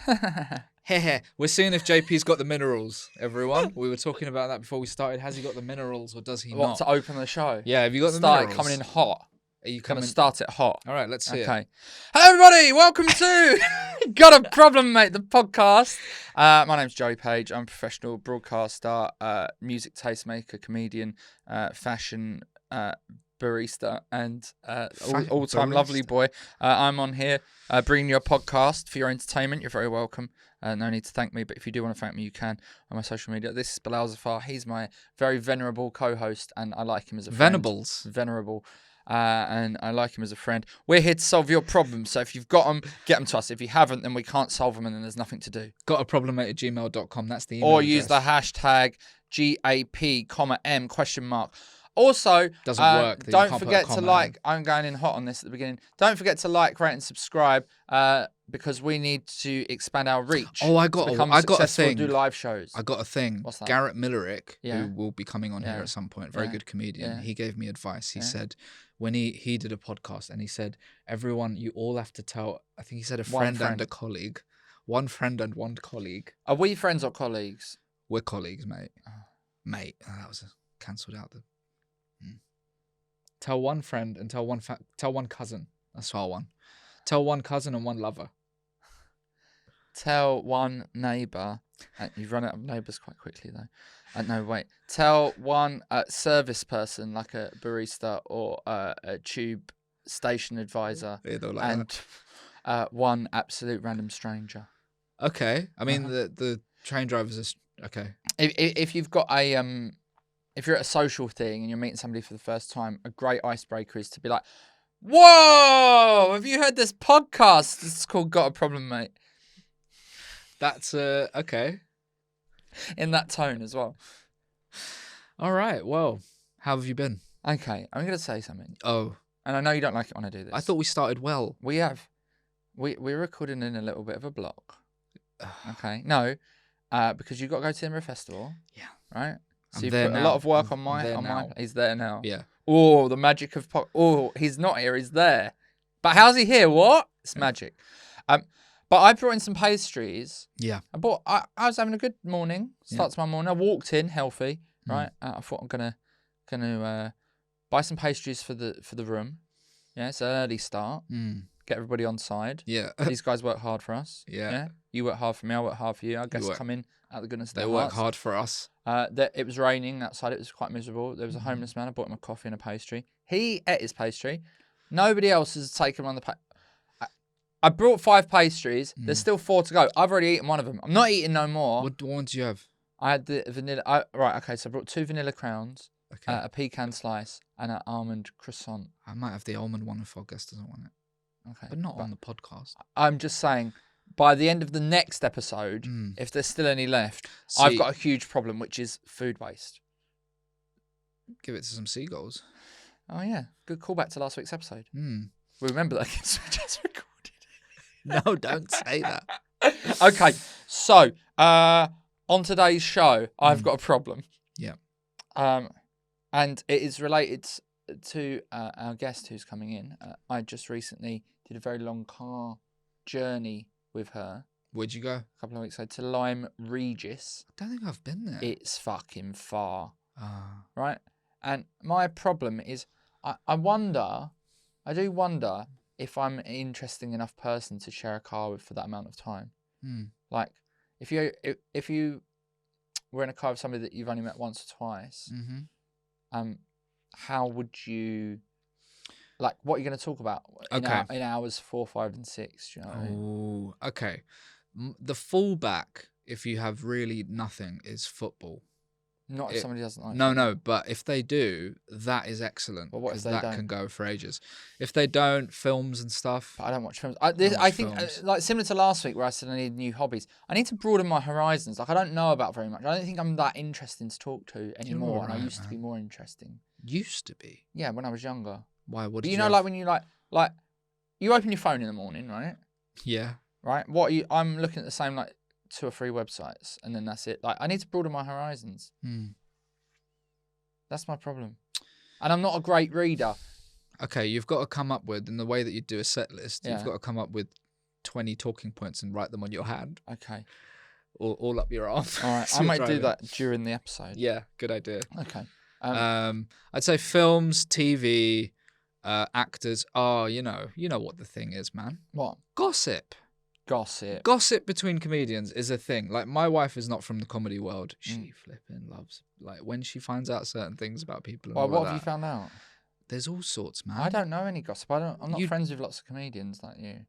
We're seeing if JP's got the minerals, everyone. We were talking about that before we started. Has he got the minerals or does he not? To open the show? Yeah, have you got the Start minerals? coming in hot. Are you Gonna coming? start it hot. All right, let's see it. Okay. Hello, everybody. Welcome to Got a Problem, Mate, the podcast. My name's Joey Page. I'm a professional broadcaster, music tastemaker, comedian, fashion barista, and all-time lovely boy. I'm on here bringing you a podcast for your entertainment. You're very welcome. No need to thank me, but if you do want to thank me, you can on my social media. This is Bilal. He's my very venerable co-host, and I like him as a friend. Venerable. And I like him as a friend. We're here to solve your problems, so if you've got them, get them to us. If you haven't, then we can't solve them, and then there's nothing to do. Gotaproblemmate@gmail.com. That's the email Or address. use the hashtag GAP, M ? Also, doesn't work. Don't forget to like. I'm going in hot on this at the beginning. Don't forget to like, rate, and subscribe because we need to expand our reach. Oh, I got a thing. Do live shows. I got a thing. What's that? Garrett Millerick, who will be coming on here at some point, very good comedian. Yeah. He gave me advice. He said when he did a podcast, and he said, everyone, you all have to tell. I think he said a friend and a colleague. One friend and one colleague. Are we friends or colleagues? We're colleagues, mate. Mate, that was cancelled out. Tell one friend and tell one cousin. That's our one. Tell one cousin and one lover. Tell one neighbour. You've run out of neighbours quite quickly, though. No, wait. Tell one service person, like a barista or a tube station advisor, and one absolute random stranger. Okay. I mean, the train drivers are okay. If you've got a if you're at a social thing and you're meeting somebody for the first time, a great icebreaker is to be like, "Whoa, have you heard this podcast? It's called Got a Problem, Mate." That's okay. In that tone as well. All right. Well, how have you been? Okay, I'm going to say something. Oh. And I know you don't like it when I do this. I thought we started well. We have. We're recording in a little bit of a block. Okay. No, because you've got to go to the Edinburgh Festival. Yeah. Right? So I'm you've there put now. a lot of work on I'm my. now. He's there now. Yeah. Oh, the magic of he's not here. He's there. But how's he here? What? It's magic. But I brought in some pastries. Yeah. I was having a good morning. Start to my morning. I walked in healthy. Right. I thought I'm gonna buy some pastries for the room. Yeah. It's an early start. Get everybody on side. Yeah. These guys work hard for us. Yeah. You work hard for me. I work hard for you. I guess come in out of the goodness of their hearts. They work hard for us. It was raining outside. It was quite miserable. There was a homeless man. I bought him a coffee and a pastry. He ate his pastry. Nobody else has taken one of the I brought 5 pastries. There's still 4 to go. I've already eaten one of them. I'm not eating no more. What ones do you have? I had the vanilla. Right, okay. So I brought 2 vanilla crowns, Okay. a pecan slice, and an almond croissant. I might have the almond one if our guest doesn't want it. Okay. But not on the podcast. I'm just saying, by the end of the next episode, if there's still any left, I've got a huge problem, which is food waste. Give it to some seagulls. Oh, yeah. Good callback to last week's episode. We remember that because we just recorded it. No, don't say that. Okay. So, on today's show, I've got a problem. Yeah. And it is related to our guest who's coming in. I just recently did a very long car journey with her. Where'd you go? A couple of weeks ago to Lyme Regis. I don't think I've been there. It's fucking far. Right? And my problem is, I do wonder if I'm an interesting enough person to share a car with for that amount of time. Like, if you were in a car with somebody that you've only met once or twice, how would you, like, what are you going to talk about in hours 4, 5, and 6? Do you know what I mean? Oh, okay. The fallback, if you have really nothing, is football. Not if somebody doesn't like No, but if they do, that is excellent. But what if they that don't? can go for ages. If they don't, films and stuff. But I don't watch films. I think, like, similar to last week where I said I need new hobbies, I need to broaden my horizons. Like, I don't know about very much. I don't think I'm that interesting to talk to anymore. Right, and I used to be more interesting. Used to be? Yeah, when I was younger. Why? What but did you know, like, when you, like, you open your phone in the morning, right? Yeah. Right? I'm looking at the same, like, 2 or 3 websites, and then that's it. Like, I need to broaden my horizons. That's my problem. And I'm not a great reader. Okay, you've got to come up with, in the way that you do a set list, you've got to come up with 20 talking points and write them on your hand, Okay. all up your arm. All right. I might do that during the episode. Yeah, good idea. Okay. I'd say films, TV, actors. Oh, you know what the thing is, man. What? Gossip. Gossip between comedians is a thing. Like, my wife is not from the comedy world. She flipping loves, like, when she finds out certain things about people. And What have you found out? There's all sorts, man. I don't know any gossip. I'm not friends with lots of comedians like you.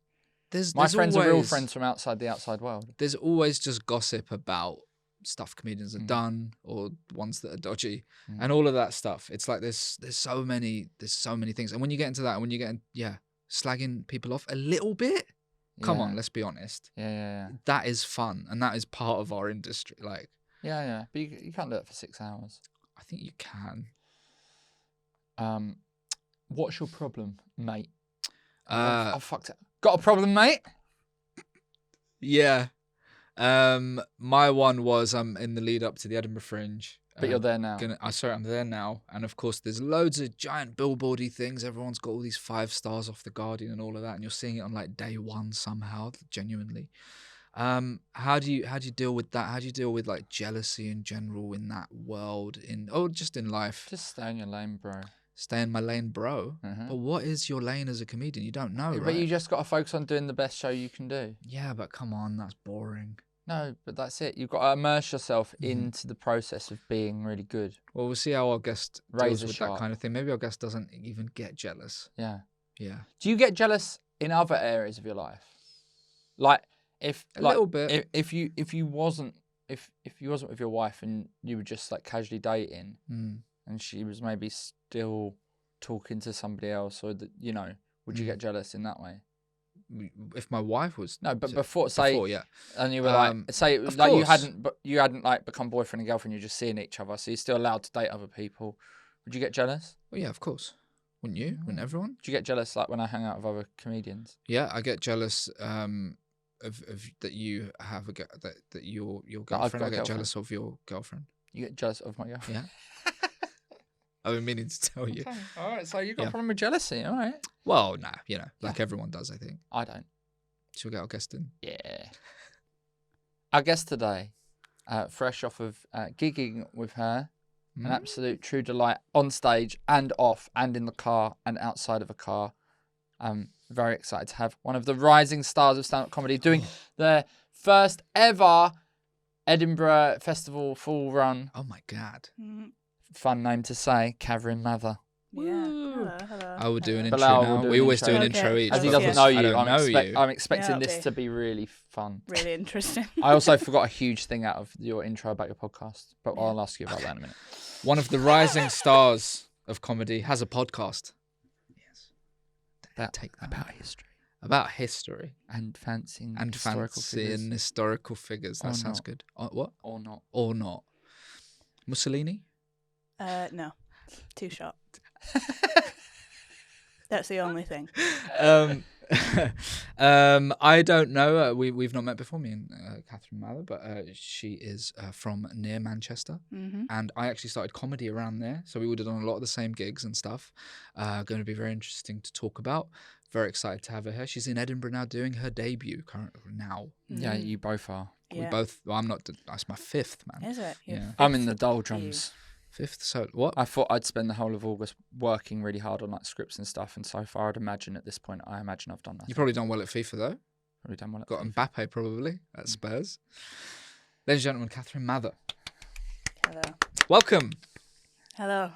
My friends are real friends from outside the outside world. There's always just gossip about stuff comedians have done or ones that are dodgy and all of that stuff. It's like there's so many things. And when you get into that, and when you get slagging people off a little bit, come on, let's be honest. Yeah. That is fun, and that is part of our industry. Like, yeah. But you can't do it for 6 hours. I think you can. What's your problem, mate? I fucked it. Got a problem, mate? Yeah. My one was I'm in the lead up to the Edinburgh Fringe. But you're there now. I'm there now. And of course, there's loads of giant billboardy things. Everyone's got all these 5 stars off The Guardian and all of that. And you're seeing it on like day one somehow, genuinely. How do you deal with that? How do you deal with like jealousy in general in that world? Just in life? Just stay in your lane, bro. Stay in my lane, bro. But what is your lane as a comedian? You don't know, right? But you just got to focus on doing the best show you can do. Yeah, but come on, that's boring. No, but that's it. You've got to immerse yourself into the process of being really good. Well, we'll see how our guest deals with that kind of thing. Maybe our guest doesn't even get jealous. Yeah. Yeah. Do you get jealous in other areas of your life? Like a little bit. If you wasn't with your wife and you were just like casually dating, and she was maybe still talking to somebody else, or would you get jealous in that way? If my wife was before, yeah, and you were like, say like you hadn't like become boyfriend and girlfriend, you're just seeing each other, so you're still allowed to date other people. Would you get jealous? Well, yeah, of course. Wouldn't you? Wouldn't everyone? Do you get jealous like when I hang out with other comedians? Yeah, I get jealous of that you have that your girlfriend. I get jealous of your girlfriend. You get jealous of my girlfriend? Yeah. I've been meaning to tell you. Okay. All right, so you got a problem with jealousy, all right? Well, nah, like everyone does, I think. I don't. Should we get our guest in? Yeah. Our guest today, fresh off of gigging with her, an absolute true delight on stage and off and in the car and outside of a car. I'm very excited to have one of the rising stars of stand-up comedy doing their first ever Edinburgh Festival full run. Oh my God. Fun name to say, Kathryn Mather. Yeah. Hello. I will do an intro Bilal now. will do We an always do an intro. intro each. As he but doesn't know you, I'm expecting this to be really fun. Really interesting. I also forgot a huge thing out of your intro about your podcast, but I'll ask you about that in a minute. One of the rising stars of comedy has a podcast. Yes. About history. About history. And fancying and historical figures. That sounds good. What? Or not. Or not. Mussolini? No. Too short. That's the only thing. I don't know. We've not met before, me and Kathryn Mather, but she is from near Manchester, and I actually started comedy around there, so we would have done a lot of the same gigs and stuff. Going to be very interesting to talk about. Very excited to have her here. She's in Edinburgh now, doing her debut currently now. Yeah, you both are. Yeah. We both. Well, I'm not. That's my 5th, man. Is it? Yeah. I'm in the doldrums. 5th. So what? I thought I'd spend the whole of August working really hard on like scripts and stuff, and so far I'd imagine at this point I've done that. You've probably done well at FIFA though. Probably done well at Got FIFA. Mbappe probably at Spurs. Ladies and gentlemen, Kathryn Mather. Hello. Welcome. Hello.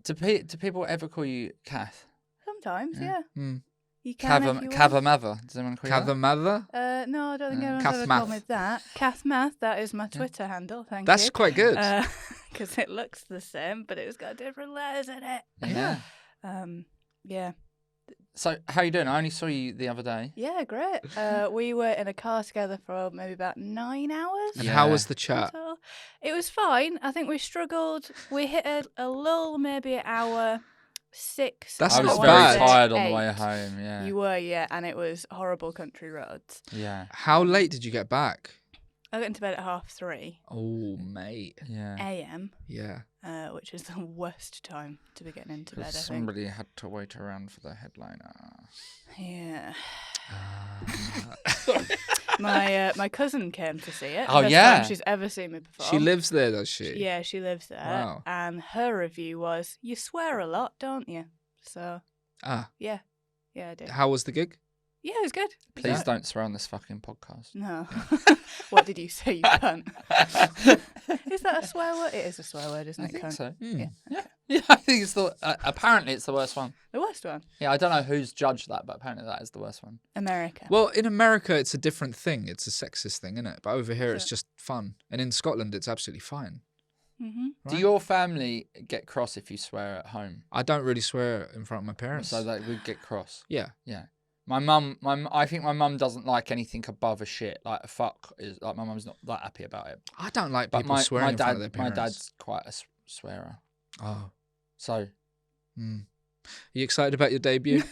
Do people ever call you Kath? Sometimes, yeah. Mm. You can if you want. Kathryn Mather. Does anyone call you Kathryn Mather? No, I don't think anyone's Kath ever Math. called me that. Kath Math, that is my Twitter handle, thank you. That's quite good. Because it looks the same, but it's got different letters in it. Yeah. Yeah. So how you doing? I only saw you the other day. Yeah, great. We were in a car together for maybe about 9 hours. And how was the chat? So it was fine. I think we struggled. We hit a lull maybe at hour 6. That's I was not very bad. tired on the 8. way home. Yeah. You were, yeah, and it was horrible country roads. Yeah. How late did you get back? I got into bed at 3:30 Oh, mate. Yeah. a.m., Yeah. which is the worst time to be getting into bed, I think. Somebody had to wait around for the headliner. Yeah. My cousin came to see it. Oh, First yeah. time she's ever seen me perform. She lives there, does she? Yeah, she lives there. Wow. And her review was, "You swear a lot, don't you?" So, yeah, I did. How was the gig? Yeah, it was good. Please don't swear on this fucking podcast. No. What did you say, you cunt? Is that a swear word? It is a swear word, isn't I it, think cunt? so. Yeah. Yeah, I think it's the. Apparently, it's the worst one. The worst one? Yeah, I don't know who's judged that, but apparently that is the worst one. America. Well, in America, it's a different thing. It's a sexist thing, isn't it? But over here, Is it's it? just fun. And in Scotland, it's absolutely fine. Mm-hmm. Right? Do your family get cross if you swear at home? I don't really swear in front of my parents. So they would get cross. Yeah. Yeah. I think my mum doesn't like anything above a shit. Like a fuck is like my mum's not that happy about it. I don't like But people swearing in front of their my parents. dad's quite a swearer. Oh. So. Are you excited about your debut?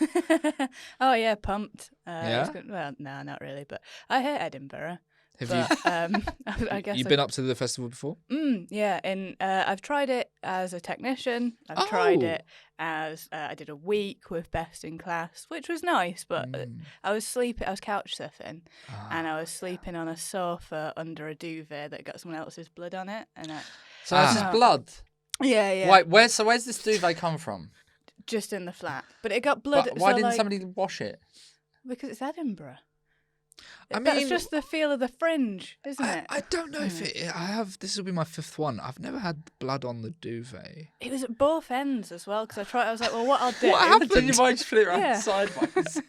Oh, yeah, pumped. Yeah? It's good. Well, no, not really, but I hate Edinburgh. Have But, I guess you been up to the festival before? Yeah, I've tried it as a technician. I've tried Oh. it as I did a week with Best in Class, which was nice. But I was couch surfing, and I was sleeping on a sofa under a duvet that got someone else's blood on it, and So that's his blood. yeah. Wait, where's this duvet come from? Just in the flat, but it got blood. But why so, didn't like, somebody wash it? Because it's Edinburgh. I That's mean, just the feel of the fringe, isn't it? I don't know if this will be my 5th one. I've never had blood on the duvet. It was at both ends as well, because I was like, well, what I'll do... What happened? Then you might just flip it around Yeah. sideways.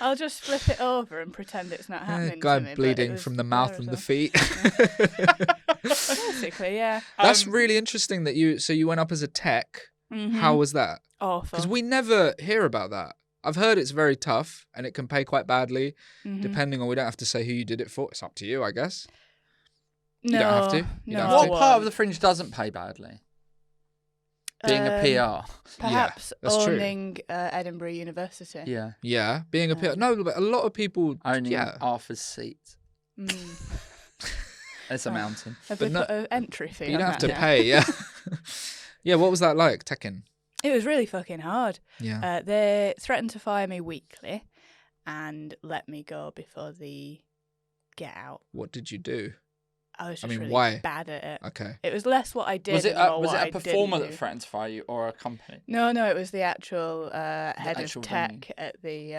I'll just flip it over and pretend it's not happening Guy to me. but bleeding it was from the mouth there and as the well. feet. Basically, yeah. That's really interesting that you went up as a tech. Mhm. How was that? Awful. Because we never hear about that. I've heard it's very tough and it can pay quite badly, Mhm. depending on, we don't have to say who you did it for. It's up to you, I guess. No, don't have to. You no, don't I have to. What part of won't. the fringe doesn't pay badly? Being a PR. Perhaps that's true. owning Edinburgh University. Yeah. Yeah, being a peer. No, but a lot of people. Owning yeah. Arthur's seat. Mm. It's a mountain. Have But they no- put an entry fee But you on don't have that to now? pay, yeah. Yeah, what was that like, teching? It was really fucking hard. Yeah. They threatened to fire me weekly and let me go before the get out. What did you do? I was I just mean, really why? bad at it. Okay. It was less what I did. Was it and more was what it I a performer didn't that do. threatened to fire you or a company? No, it was the actual head actual of tech venue.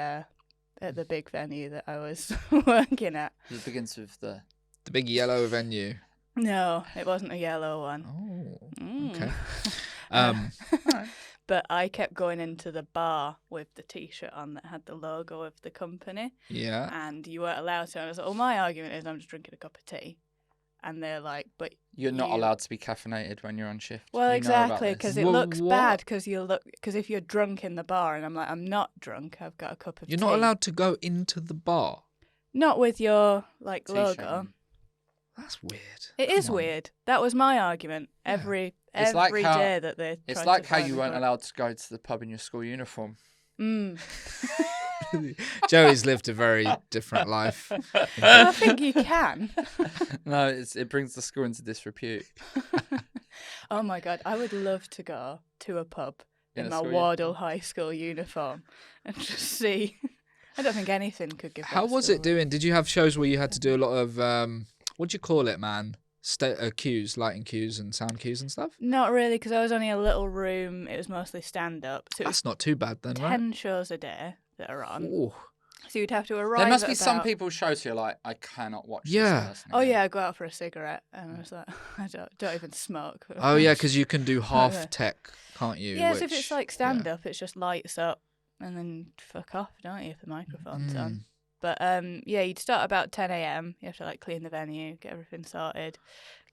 at the big venue that I was working at. It begins with the. The big yellow venue. No, it wasn't a yellow one. Oh, Mm. okay. But I kept going into the bar with the T-shirt on that had the logo of the company, Yeah. and you weren't allowed to. And I was like, "Well, my argument is I'm just drinking a cup of tea," and they're like, "But You're not you- allowed to be caffeinated when you're on shift. Well, You know about exactly, this. because it Well, looks what? bad. Because if you're drunk in the bar, and I'm like, I'm not drunk. I've got a cup of tea. You're not allowed to go into the bar. Not with your like T-shirt logo. on. That's weird. It is Come on. weird. That was my argument Yeah. every It's like day how- that they. It's tried like to how fire you me weren't for it. allowed to go to the pub in your school uniform. Mm. Joey's lived a very different life. Well, I think you can. No, it brings the school into disrepute. Oh my god, I would love to go to a pub In in a my school Wardle High School uniform and just see. I don't think anything could give. How that was school. it doing? Did you have shows where you had to do a lot of what do you call it, man? Cues, lighting cues, and sound cues and stuff. Not really, because I was only in a little room. It was mostly stand up. So it was That's not too bad then, 10 shows a day that are on. Ooh. So you'd have to arrive. There must at be some about- people's shows you're like, I cannot watch Yeah. this person. Oh again. yeah, I go out for a cigarette, and I was like, I don't even smoke. Oh yeah, because you can do yeah. half tech, can't you? Yeah, so if which- it's like stand up, it's just lights up and then fuck off, don't you, if the microphone's Mm. on. But yeah, you'd start about 10 a.m. You have to like clean the venue, get everything sorted,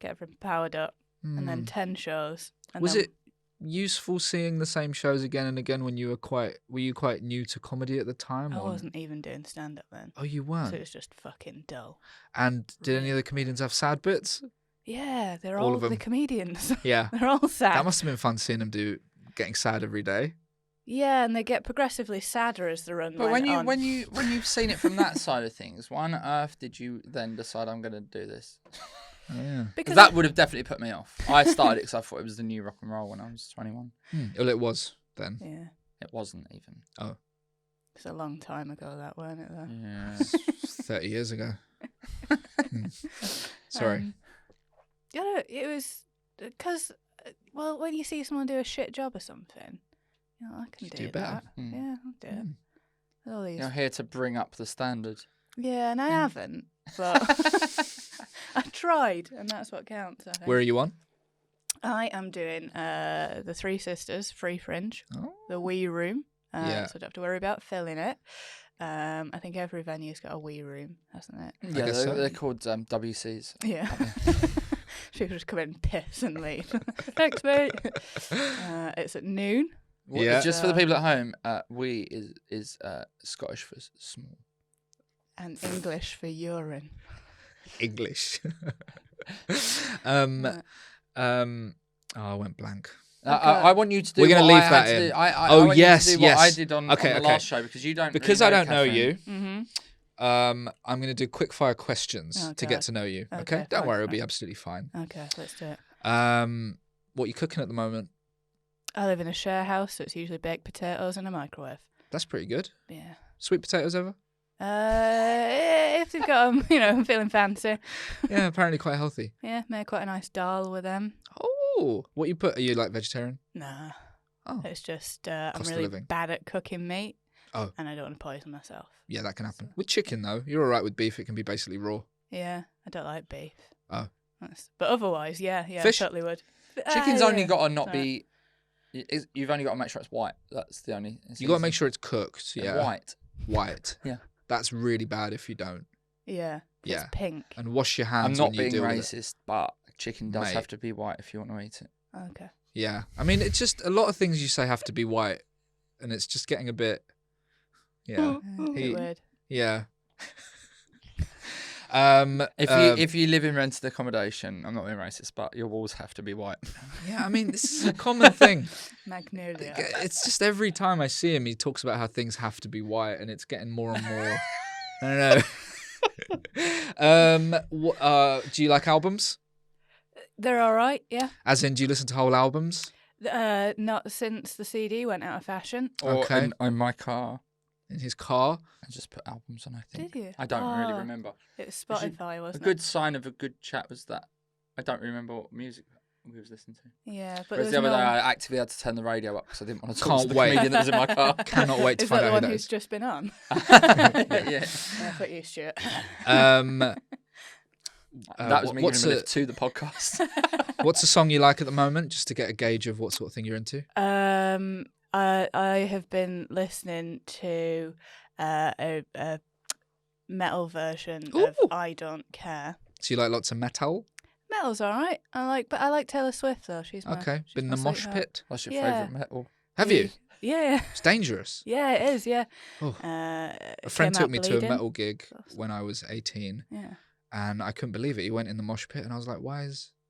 get everything powered up, and then 10 shows. And Was then, it useful seeing the same shows again and again when you were you quite new to comedy at the time? I or- wasn't even doing stand up then. Oh, you So weren't. it was just fucking dull. And did any of the comedians have sad bits? Yeah, they're All all of them. the comedians. Yeah. They're all sad. That must have been fun seeing them getting sad every day. Yeah, and they get progressively sadder as the run But went on. when you've seen it from that side of things, why on earth did you then decide I'm going to do this? Oh, yeah. Because that would have definitely put me off. I started it because I thought it was the new rock and roll when I was 21. Well, it was then. Yeah. It wasn't even. Oh. It's a long time ago, that weren't it? Though. Yeah. 30 years ago. Sorry. Yeah, it was because, well, when you see someone do a shit job or something, I can do better. that. Yeah, I'll do it. All these. You're here to bring up the standard. Yeah, and I haven't, but I tried, and that's what counts, I think. Where are you on? I am doing the Three Sisters Free Fringe, the wee room, so I don't have to worry about filling it. I think every venue's got a wee room, hasn't it? Yeah, they're called WCs. Yeah. People just come in, piss, and leave. Thanks, mate. It's at noon. Yeah. Just for the people at home, wee is Scottish for small. And English for urine. English. I went blank. I want you to do. We're going to leave that in. I want yes, you to do yes. what I did on the last show because you don't. Because really I don't know you. Mm-hmm. I'm going to do quick fire questions to get to know you. Okay, don't worry, it'll be absolutely fine. Okay, let's do it. What are you cooking at the moment? I live in a share house, so it's usually baked potatoes in a microwave. That's pretty good. Yeah. Sweet potatoes ever? If they've got them, I'm feeling fancy. Yeah, apparently quite healthy. Yeah, made quite a nice dal with them. Oh, what you put? Are you like vegetarian? Nah. Oh. It's just I'm Cost of really living. bad at cooking meat. Oh. And I don't want to poison myself. Yeah, that can happen. With chicken though, you're all right with beef. It can be basically raw. Yeah, I don't like beef. Oh. But otherwise, yeah, Fish? I totally would. Chicken's only got to not Sorry. be. You've only got to make sure it's white. That's the only. You got to make sure it's cooked. Yeah. White. Yeah. That's really bad if you don't. Yeah. Yeah. It's pink. And wash your hands. I'm not when you being deal with racist, but chicken does have to be white if you want to eat it. Okay. Yeah. I mean, it's just a lot of things you say have to be white, and it's just getting a bit. Yeah. A bit weird. Yeah. If you live in rented accommodation, I'm not being racist, but your walls have to be white. Yeah, I mean, this is a common thing. Magnolia. It's just every time I see him, he talks about how things have to be white, and it's getting more and more. I don't know. Do you like albums? They're all right, yeah. As in, do you listen to whole albums? Not since the CD went out of fashion. Or Okay. in my car, In his car? I just put albums on, I think. Did you? I don't really remember. It was Spotify, A wasn't good sign of a good chat was that I don't remember what music we was listening to. it? Yeah, but Whereas there's the other day, no... I actively had to turn the radio up because I didn't want to talk to Can't the wait. comedian that was in my car. Cannot wait to Is find that out the who one that who's is. just been on? Yeah. Yeah, put you, Stuart. That was me what's giving a lift to the podcast. What's a song you like at the moment, just to get a gauge of what sort of thing you're into? I have been listening to a metal version of I Don't Care. So you like lots of metal? Metal's alright. But I like Taylor Swift though. She's my Okay. she's Been in my the mosh sweetheart. pit? What's your Yeah. favourite metal? Have you? Yeah. It's dangerous. Yeah, it is, yeah. Oh. A A friend took me to a metal gig when I was 18, Yeah. and I couldn't believe it. He went in the mosh pit, and I was like,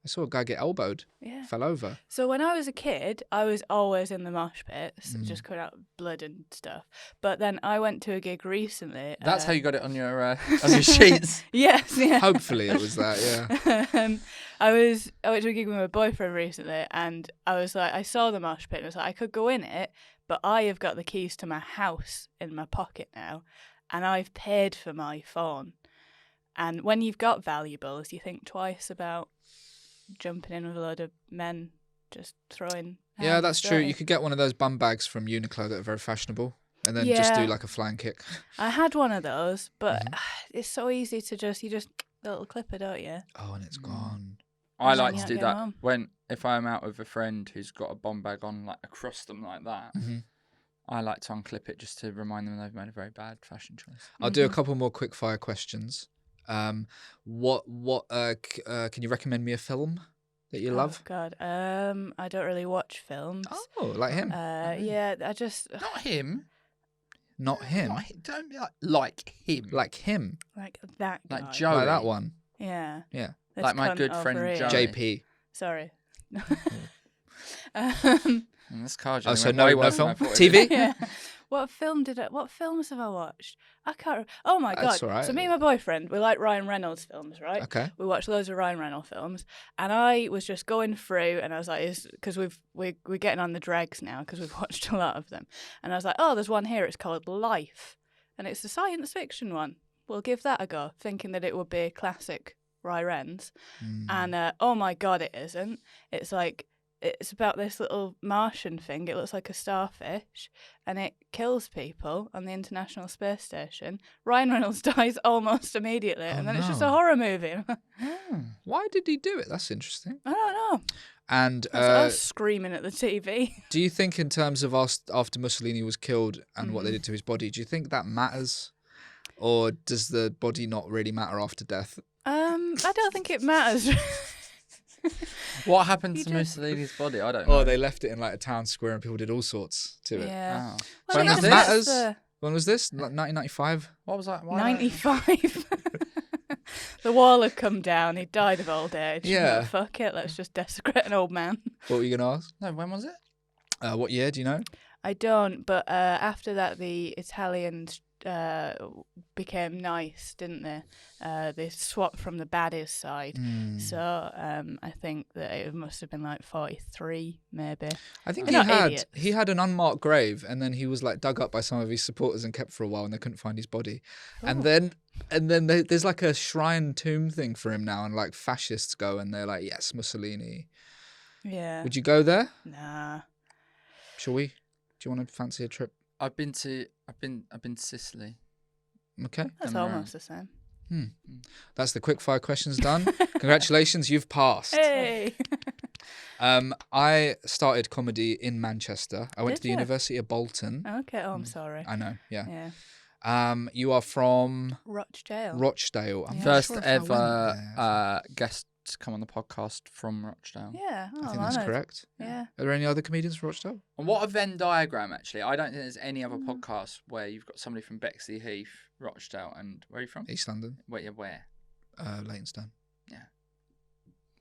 I saw a guy get elbowed, Yeah. fell over. So when I was a kid, I was always in the mosh pits, just coming out blood and stuff. But then I went to a gig recently. That's how you got it on your sheets. Yes, yeah. Hopefully it was that, yeah. I went to a gig with my boyfriend recently, and I was like, I saw the mosh pit, and I was like, I could go in it, but I have got the keys to my house in my pocket now, and I've paid for my phone. And when you've got valuables, you think twice about jumping in with a load of men just throwing. Yeah, that's true. don't You could get one of those bum bags from Uniqlo that are very fashionable, and then just do Yeah. like a flying kick. I had one of those, but it's so easy to you just the little clipper, don't you? Oh, and it's gone. I And then like you to don't do get that home. if I'm out with a friend who's got a bomb bag on, like across them like that. Mhm. I like to unclip it just to remind them they've made a very bad fashion choice. I'll do a couple more quick fire questions. Can you recommend me a film that you love? Oh God, I don't really watch films. Oh, like him? Yeah, I just Not him. Not him. Don't be like him. Like him. like that guy. Like Joey. Like that one. Yeah. Yeah. This Like my cunt good over friend here. Joey. JP. Sorry. This car Oh, journey so went no, way no worse than film? I thought it TV? would. Yeah. What films have I watched? I can't. Oh my god! That's all right. So me and my boyfriend, we like Ryan Reynolds films, right? Okay. We watch loads of Ryan Reynolds films, and I was just going through, and I was like, because we're getting on the dregs now because we've watched a lot of them, and I was like, oh, there's one here. It's called Life, and it's a science fiction one. We'll give that a go, thinking that it would be a classic Ryan Reynolds, and oh my god, it isn't. It's like. It's about this little Martian thing. It looks like a starfish, and it kills people on the International Space Station. Ryan Reynolds dies almost immediately, and then it's just a horror movie. Why did he do it? That's interesting. I don't know. And I was screaming at the TV. do you think, in terms of after Mussolini was killed and what they did to his body, do you think that matters, or does the body not really matter after death? I don't think it matters. What happened to Mussolini's body? I don't know. Oh, they left it in like a town square and people did all sorts to it. Yeah. Oh. Well, When I was guess this? that's When was this? 1995? What was that? 95. The wall had come down. He died of old age. Yeah. But fuck it. Let's just desecrate an old man. What were you going to ask? No, when was it? What year? Do you know? I don't, but after that, the Italians became nice, didn't they? They swapped from the baddies side. So I think that it must have been like 43, maybe. I think They're not idiots. he had an unmarked grave, and then he was like dug up by some of his supporters and kept for a while, and they couldn't find his body. And then there's like a shrine tomb thing for him now, and like fascists go and they're like, yes, Mussolini. Yeah. Would you go there? Nah. Shall we? Do you want to fancy a trip? I've been to Sicily. Okay. That's Around. almost the same. That's the quickfire questions done. Congratulations, you've passed. Hey. I started comedy in Manchester. I went Did to the you? University of Bolton. Okay. Oh, I'm sorry. I know, yeah. Yeah. You are from Rochdale. Rochdale. I'm not First sure if I went ever there. guest to come on the podcast from Rochdale. Yeah. Oh, I think that's honoured. correct. Yeah. Are there any other comedians from Rochdale? And what a Venn diagram, actually. I don't think there's any other podcast where you've got somebody from Bexley Heath, Rochdale, and where are you from? East London. Where? Leytonstone.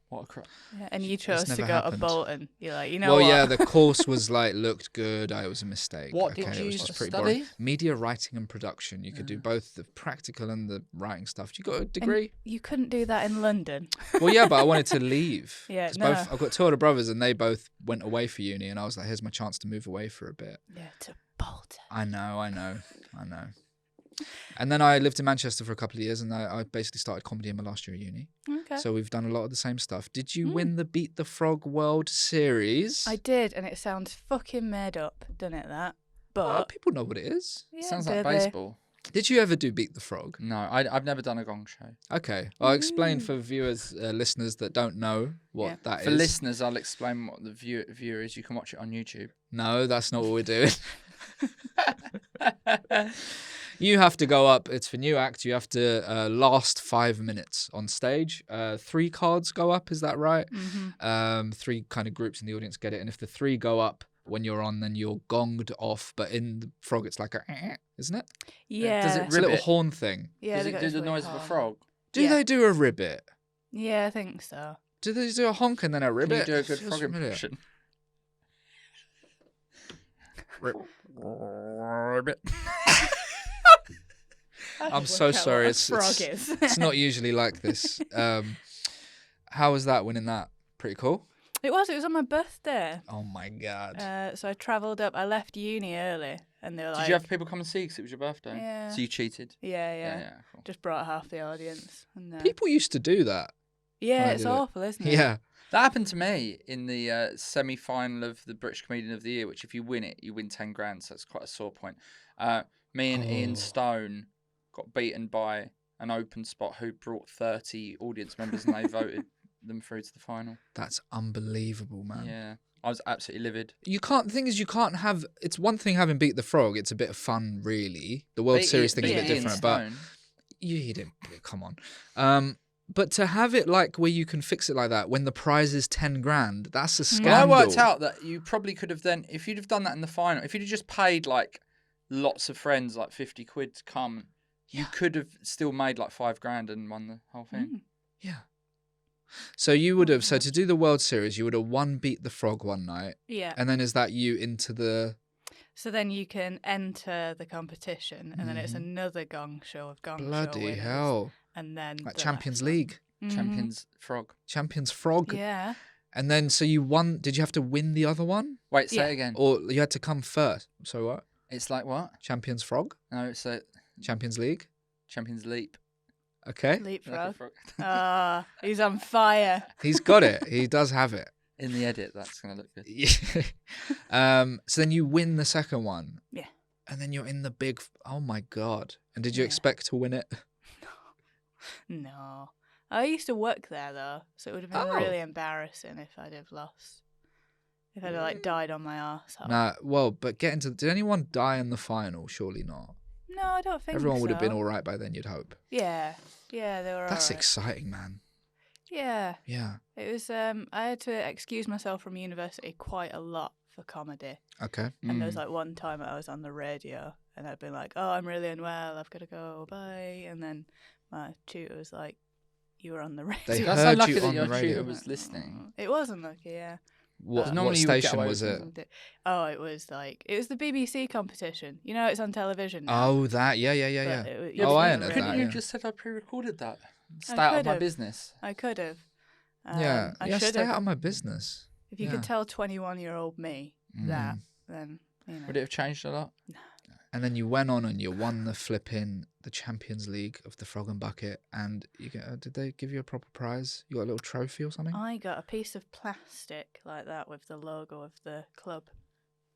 What a crap. Yeah. And you chose to never go happened. to Bolton. You're like, you know Well, what? yeah, the course was like looked good. It was a mistake. What okay, did it you was just pretty study? boring. Media writing and production. You could do both the practical and the writing stuff. You got a degree? You couldn't do that in London. Well, yeah, but I wanted to leave. Yeah, 'Cause no. I've got two older brothers, and they both went away for uni, and I was like, "Here's my chance to move away for a bit." Yeah, to Bolton. I know. And then I lived in Manchester for a couple of years, and I basically started comedy in my last year at uni. Okay. So we've done a lot of the same stuff. Did you win the Beat the Frog World Series? I did, and it sounds fucking made up, doesn't it, that? But people know what it is. yeah, Sounds do like they? baseball. Did you ever do Beat the Frog? No, I've never done a gong show. Okay, I'll explain for viewers, listeners that don't know what that is. For listeners, I'll explain what the viewer is. You can watch it on YouTube. No, that's not what we're doing. You have to go up. It's for new act. You have to last 5 minutes on stage. 3 cards go up. Is that right? Mm-hmm. 3 kind of groups in the audience get it. And if the 3 go up when you're on, then you're gonged off. But in the frog, it's like a, isn't it? Yeah. Does it It's a little ribbit? horn thing. Yeah, Does they it got do this the weird noise of a horn. frog? Do Yeah. they do a ribbit? Yeah, I think so. Do they do a honk and then a Can ribbit? you do a good Feels frog familiar. impression? Ribbit. I I'm could so work out sorry. what a It's frog is. it's not usually like this. How was that winning that? Pretty cool. It was on my birthday. Oh my god. So I travelled up. I left uni early, and they were like, Did you have people come and see because it was your birthday? Yeah. So you cheated? Yeah. Cool. Just brought half the audience. And, People used to do that. yeah, when I it's did it. awful, isn't it? Yeah. That happened to me in the semi-final of the British Comedian of the Year, which if you win it, you win 10 grand, so it's quite a sore point. Me and Ian Stone got beaten by an open spot who brought 30 audience members and they voted them through to the final. That's unbelievable, man. Yeah. I was absolutely livid. You can't. The thing is, you can't have. It's one thing having Beat the Frog. It's a bit of fun, really. The World Series thing is a bit Ian different, but Stone. you didn't. Come on. But to have it like where you can fix it like that when the prize is 10 grand, that's a scandal. Well, I worked out that you probably could have then, if you'd have done that in the final, if you'd have just paid like lots of friends like 50 quid to come, you could have still made like 5 grand and won the whole thing. Yeah. So you would have, so to do the World Series, you would have won Beat the Frog one night. Yeah. And then is that you into the... So then you can enter the competition, and then it's another gong show of gong show Bloody winners. hell. And then Like the Champions last one. League. Champions Frog. Champions Frog. Yeah. And then, so you won, did you have to win the other one? Wait, say it again. Or you had to come first? So what? It's like what? Champions Frog? No, it's a Champions League? Champions Leap. Okay. Leapfrog. Like a frog. He's on fire. He's got it. He does have it. In the edit, that's going to look good. Yeah. So then you win the second one. Yeah. And then you're in the big... Oh, my God. And did you expect to win it? No. I used to work there, though, so it would have been really embarrassing if I'd have lost. If I'd have, like, died on my arsehole. Nah, well, but get into... Did anyone die in the final? Surely not. No, I don't think Everyone would have been so. all right by then, you'd hope. Yeah. Yeah, they were That's all right. exciting, man. Yeah. Yeah. It was, I had to excuse myself from university quite a lot for comedy. Okay. And there was, like, one time I was on the radio, and I'd been like, oh, I'm really unwell, I've got to go, bye. And then my tutor was like, you were on the radio. They That's so heard lucky you that on your the radio. tutor was listening. It was unlucky, yeah. What normally you would get station away was with it? something. Oh, it was the BBC competition. You know, it's on television now. Oh, that. Yeah. But it was- Oh, I on know the Couldn't that, you yeah. just said I pre-recorded that? Stay I out of my could've. business. I could have. Yeah. I Yeah, should stay have. out of my business. If you yeah. could tell 21-year-old me that, then, you know. Would it have changed a lot? And then you went on and you won the Champions League of the Frog and Bucket. And you get, did they give you a proper prize? You got a little trophy or something? I got a piece of plastic like that with the logo of the club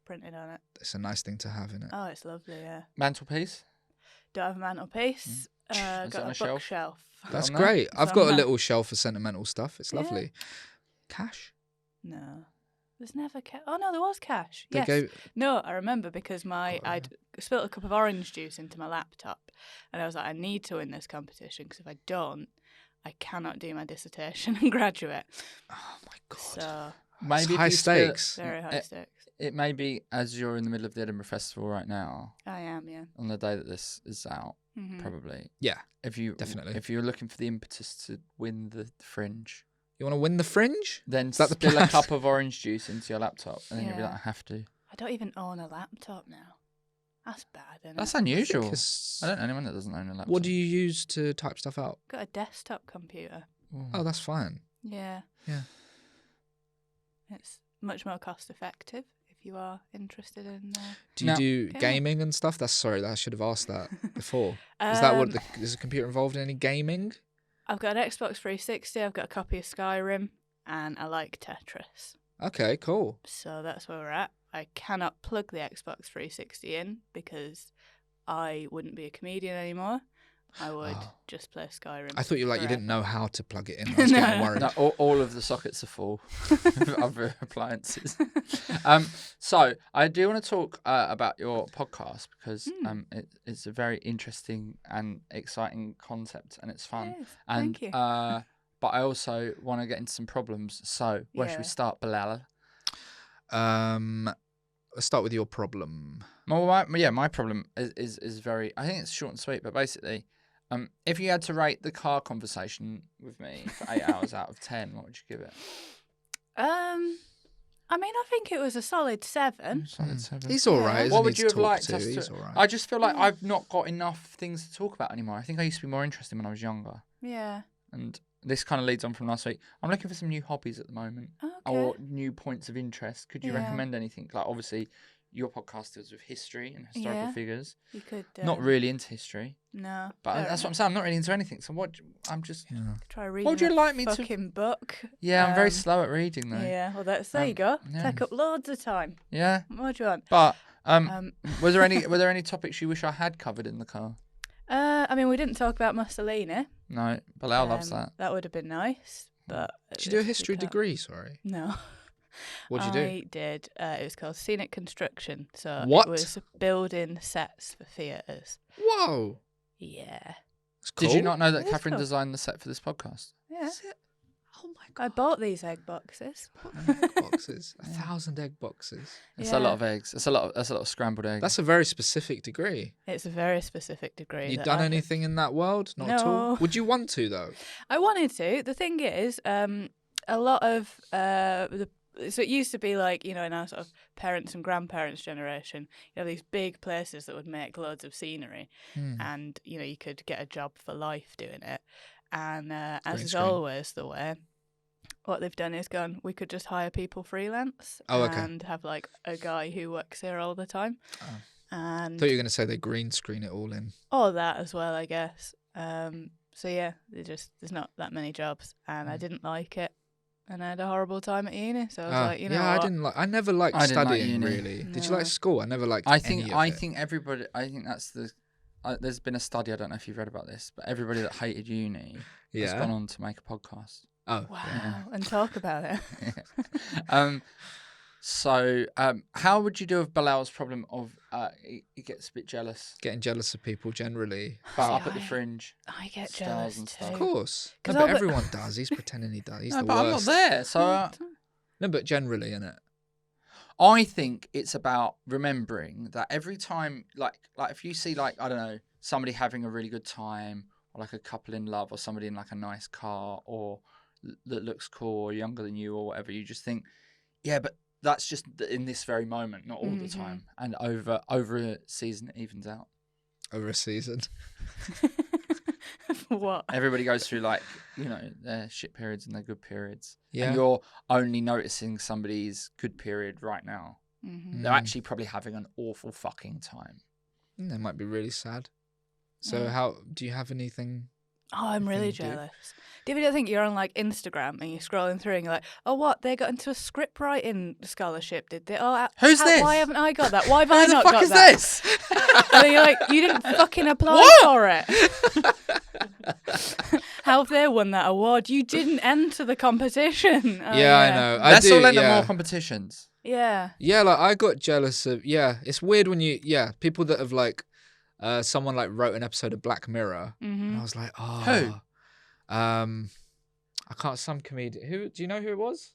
printed on it. It's a nice thing to have, isn't it? Oh, it's lovely, yeah. Mantelpiece? Don't have a mantelpiece. Is it on Got a a shelf? bookshelf. That's on there? great. It's I've on got a there. little shelf for sentimental stuff. It's Yeah. lovely. Cash? No. There's never cash. Oh, no, there was cash. They Yes. gave... No, I remember because I'd spilt a cup of orange juice into my laptop, and I was like, I need to win this competition because if I don't, I cannot do my dissertation and graduate. Oh, my God. So It's Maybe if high you spill- stakes. very high stakes. It may be as you're in the middle of the Edinburgh Festival right now, I am, yeah. on the day that this is out, Mhm. probably. Yeah. If you Definitely. If you're looking for the impetus to win the Fringe, You want to win the Fringe? then Is that the spill a plan? cup of orange juice into your laptop, and then you'll be Yeah. like, I have to. I don't even own a laptop now. That's bad, isn't That's it? unusual. Because- I don't know anyone that doesn't own a laptop. What do you use to type stuff out? Got a desktop computer. Oh, that's fine. Yeah. Yeah. It's much more cost effective if you are interested in. Do you Now- do Okay. gaming and stuff? I should have asked that before. Is that what is the computer involved in any gaming? I've got an Xbox 360. I've got a copy of Skyrim, and I like Tetris. Okay, cool. So that's where we're at. I cannot plug the Xbox 360 in because I wouldn't be a comedian anymore. I would just play Skyrim. I thought you forever. didn't know how to plug it in. I was getting No. worried. No, all of the sockets are full of other appliances. So I do want to talk about your podcast because it's a very interesting and exciting concept and it's fun. Yes, And thank you. but I also want to get into some problems. So where should we Yeah. start, Bilal? Let's start with your problem. My problem is very. I think it's short and sweet, but basically. If you had to rate the car conversation with me for 8 hours out of 10, what would you give it? I mean, I think it was a solid 7. Solid 7. He's all Yeah. right. What isn't would he, you to have talk liked to? us He's to? all right. I just feel like I've not got enough things to talk about anymore. I think I used to be more interesting when I was younger. Yeah. And this kind of leads on from last week. I'm looking for some new hobbies at the moment Okay. or new points of interest. Could you Yeah. recommend anything? Like, obviously, your podcast deals with history and historical Yeah. figures. You could. Not really into history, No. but fair that's what I'm enough. saying. I'm not really into anything. So I'm just. Yeah. Try reading. What would you a like me to- fucking book. Yeah, I'm very Um, slow at reading though. Yeah. Well, there you go. yeah. Take up loads of time. Yeah. What do you want? But Um, were there any topics you wish I had covered in the car? I mean, we didn't talk about Mussolini. No, Bilal loves that. That would have been nice, but Did you do a we history can't. degree? Sorry. No. What'd you do? I did. It was called scenic construction. So What? it was building sets for theatres. Whoa. Yeah. That's cool. Did you not know that It is Kathryn cool. designed the set for this podcast? Yeah. Oh my God. I bought these egg boxes. Egg boxes. 1,000 egg boxes. That's a lot of eggs. That's a lot of scrambled eggs. That's a very specific degree. It's a very specific degree. You done anything in that world? Not at all. Would you want to though? I wanted to. The thing is, a lot of so it used to be like, in our sort of parents and grandparents' generation, you have these big places that would make loads of scenery, and you could get a job for life doing it. And as is always the way, what they've done is gone, we could just hire people freelance and have like a guy who works here all the time. Oh. And I thought you were going to say they green screen it all in. All that as well, I guess. So yeah, there's not that many jobs, and I didn't like it. And I had a horrible time at uni, so I was like, what? I never liked studying really. No. Did you like school? I never liked. I think that's the. There's been a study. I don't know if you've read about this, but everybody that hated uni has gone on to make a podcast. Oh wow! Yeah. And talk about it. So, how would you deal with Bilal's problem of he gets a bit jealous, Getting jealous of people generally. but up at the fringe? I get stars jealous and too. stuff. Of course. No, 'Cause but everyone does. He's pretending he does. He's the but worst. I'm not there, so. No, but generally, innit? I think it's about remembering that every time, like if you see, like, I don't know, somebody having a really good time, or like a couple in love, or somebody in like a nice car, or that looks cool, or younger than you, or whatever, you just think, yeah, but that's just in this very moment, not all the time. And over a season, it evens out. Over a season. What? Everybody goes through like, their shit periods and their good periods. Yeah. And you're only noticing somebody's good period right now. Mm-hmm. They're actually probably having an awful fucking time. They might be really sad. So how do you have anything? Oh, I'm really jealous. Do you ever think you're on like Instagram and you're scrolling through and you're like, oh, what? They got into a script writing scholarship, did they? Oh, who's this? Why haven't I got that? Why have I Who not the fuck got is that? this? And then you're like, you didn't fucking apply for it. How have they won that award? You didn't enter the competition. Oh, I know. Let's all enter more competitions. Yeah. Yeah, like I got jealous of. Yeah, it's weird when people that have like, someone like wrote an episode of Black Mirror, and I was like, oh, who? I can't. Some comedian. Who do you know who it was?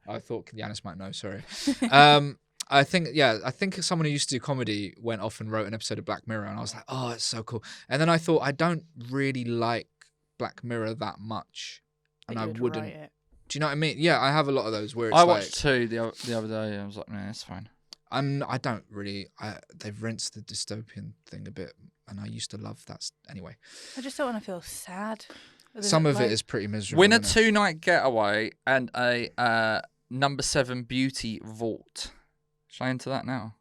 I thought Yanis might know. Sorry. I think someone who used to do comedy went off and wrote an episode of Black Mirror, and I was like, oh, it's so cool. And then I thought I don't really like Black Mirror that much, and I wouldn't. It. Do you know what I mean? Yeah, I have a lot of those where it's I watched two the other day, and I was like, man, it's fine. I don't really. They've rinsed the dystopian thing a bit, and I used to love that. Anyway, I just don't want to feel sad. Some of it is pretty miserable. Win a 2-night getaway and a number 7 beauty vault. Shall I enter that now?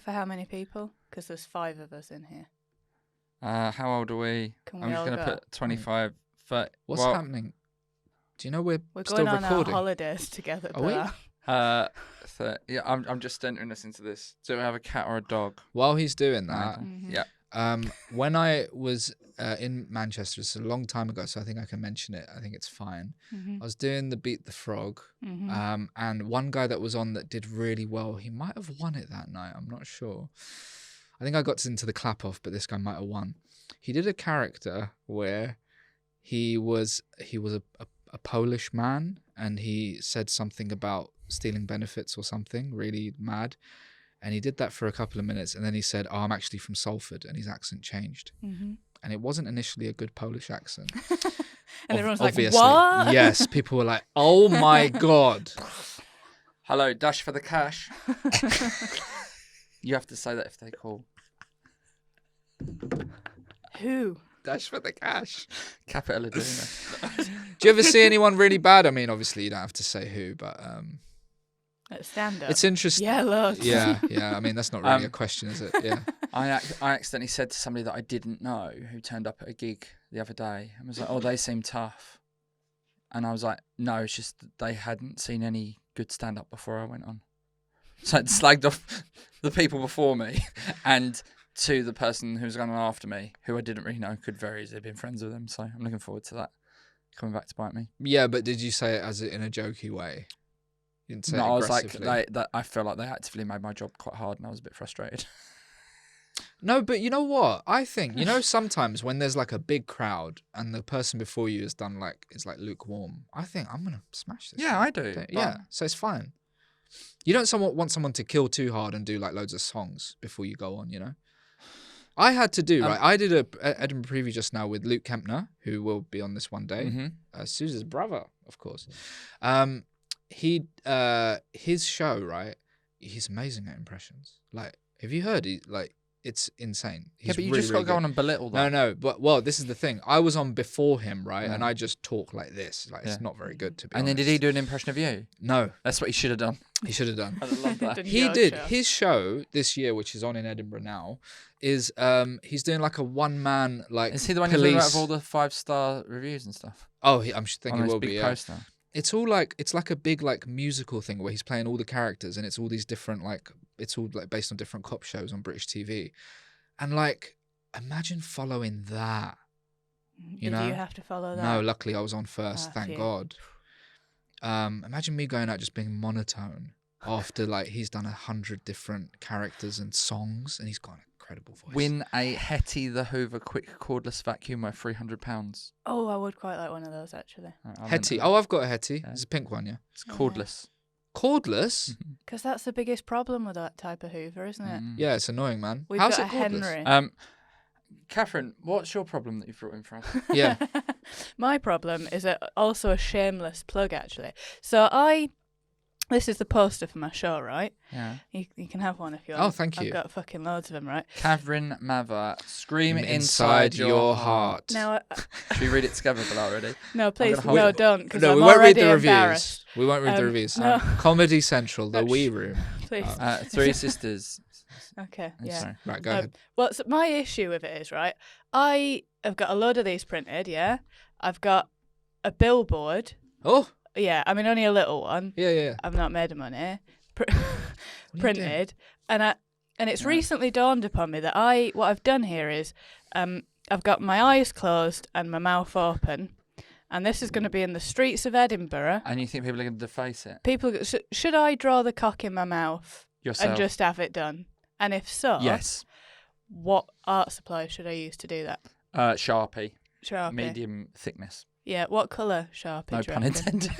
For how many people? Because there's 5 of us in here. How old are we? Can I'm we just all going to go? put 25. 30. What's happening? Do you know we're still going on recording? our holidays together. Are we? Yeah, I'm just entering this into this. Do we have a cat or a dog? While he's doing that, Yeah. when I was in Manchester, it's a long time ago, so I think I can mention it. I think it's fine. I was doing the Beat the Frog, and one guy that was on that did really well, he might have won it that night. I'm not sure. I think I got into the clap off, but this guy might have won. He did a character where he was a Polish man, and he said something about stealing benefits or something, really mad. And he did that for a couple of minutes, and then he said, oh, I'm actually from Salford, and his accent changed. And it wasn't initially a good Polish accent. And everyone's obviously. Like, what? Yes, people were like, oh my God. Hello, dash for the cash. You have to say that if they call. Who? Dash for the cash. Capital Aduna. Do you ever see anyone really bad? I mean, obviously you don't have to say who, but At stand-up? it's interesting. Yeah, loads. Yeah. I mean, that's not really a question, is it? Yeah. I accidentally said to somebody that I didn't know who turned up at a gig the other day and was like, oh, they seem tough. And I was like, no, it's just that they hadn't seen any good stand-up before I went on. So it slagged off the people before me and to the person who was going on after me, who I didn't really know, could very easily have been friends with them. So I'm looking forward to that coming back to bite me. Yeah, but did you say it in a jokey way? You didn't say it I was like, aggressively? I feel like they actively made my job quite hard and I was a bit frustrated. No, but you know what? I think, sometimes when there's like a big crowd and the person before you has done is like lukewarm, I think I'm going to smash this. Yeah, I do. Yeah, so it's fine. You don't want someone to kill too hard and do like loads of songs before you go on, I had to do, right? I did a Edinburgh preview just now with Luke Kempner, who will be on this one day. Suze's brother, of course. His show, right? He's amazing at impressions. Like, have you heard? It's insane. But you just got to go on and belittle that. No. But this is the thing. I was on before him, right? Yeah. And I just talk like this. It's not very good, to be honest. And then did he do an impression of you? No. That's what he should have done. He should have done. I love that. He did. His show this year, which is on in Edinburgh now, is he's doing like a one-man Is he the one who's doing all the 5-star reviews and stuff? Oh, I'm thinking he will be. Poster. It's all it's like a big musical thing where he's playing all the characters, and it's all these different it's all based on different cop shows on British TV. And imagine following that. Did you have to follow that? No, luckily I was on first, thank God. Imagine me going out just being monotone after he's done 100 different characters and songs, and he's got an incredible voice. Win a Hetty the Hoover quick cordless vacuum worth £300. Oh, I would quite like one of those actually. Hetty. Oh, I've got a Hetty. It's a pink one, yeah. It's cordless. Cordless? Because that's the biggest problem with that type of Hoover, isn't it? Yeah, it's annoying, man. How's it cordless? Henry. Kathryn, what's your problem that you've brought in for us? Yeah. My problem is also a shameless plug, actually. So this is the poster for my show, right? Yeah. You can have one if you want. Oh, thank you. I've got fucking loads of them, right? Kathryn Mather, scream inside your heart. Now, should we read it together, Bilal, already? No, please, no, don't. No, we won't read the reviews. We won't read the reviews. No. Comedy Central, the wee room. Please. Three sisters. Okay, yeah. Sorry. Right, go ahead. Well, so my issue with it is, right, I have got a load of these printed, yeah? I've got a billboard. Oh. Yeah, I mean, only a little one. Yeah. I've not made money. Printed. And it's recently dawned upon me that what I've done here is I've got my eyes closed and my mouth open. And this is going to be in the streets of Edinburgh. And you think people are going to deface it? Should I draw the cock in my mouth yourself and just have it done? And if so, yes. What art supply should I use to do that? Sharpie. Medium thickness. Yeah, what colour Sharpie? No pun intended.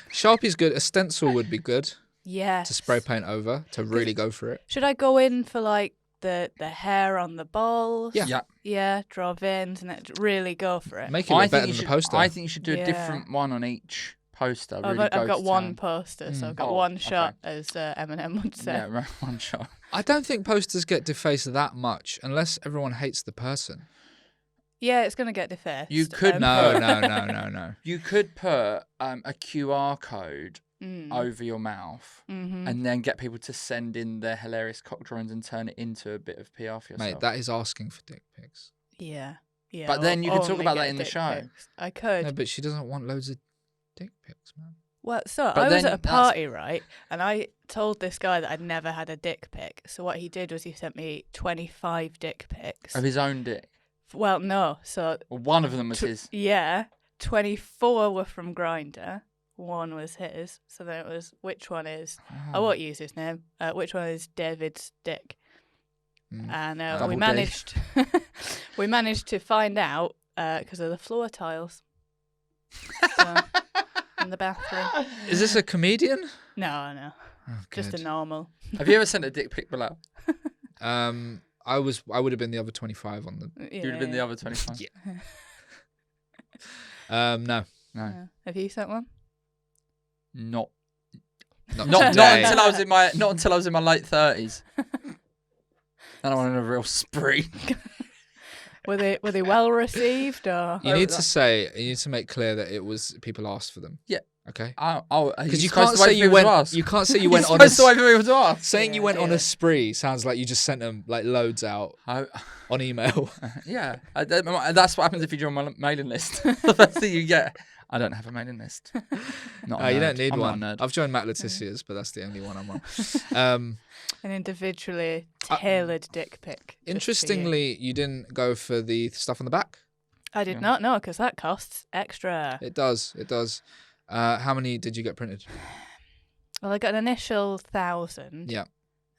Sharpie's good. A stencil would be good. Yeah. To spray paint over, to really go for it. Should I go in for the hair on the balls? Yeah. Yeah, draw veins and really go for it. Make it look better than the poster. I think you should do a different one on each poster. I've got one poster, so I've got one shot, okay. as Eminem would say. Yeah, right, one shot. I don't think posters get defaced that much unless everyone hates the person. Yeah, it's going to get defaced. You could No. You could put a QR code over your mouth and then get people to send in their hilarious cock drawings and turn it into a bit of PR for yourself. Mate, that is asking for dick pics. Yeah. But then you could talk about that in the show. Pics. I could. No, but she doesn't want loads of dick pics, man. Well, so I was at a party, right? And I told this guy that I'd never had a dick pic. So what he did was he sent me 25 dick pics. Of his own dick? Well, no. So one of them was his. Yeah. 24 were from Grindr. One was his. So then it was, which one is... I won't use his name. Which one is David's dick? And we managed... we managed to find out because of the floor tiles. So, in the bathroom. Is this a comedian? No. Oh, just a normal. Have you ever sent a dick pic, Bilal? I would have been the other 25 on the... You would have been the other 25? Yeah. No. Have you sent one? Not until I was in my late 30s. And I went on a real spree. Were they well received or? You need to make clear that it was people asked for them. Yeah. Okay. Because you can't say you went. You can't say you went on. Saying you went on a spree sounds like you just sent them loads out on email. Yeah, that's what happens if you join my mailing list. The first thing you get. I don't have a mailing list. You don't need one. Not a nerd. I've joined Matt Letitia's, but that's the only one I'm on. An individually tailored dick pic. Interestingly, you didn't go for the stuff on the back? I did not know, because that costs extra. It does. How many did you get printed? Well, I got an initial 1,000. Yeah.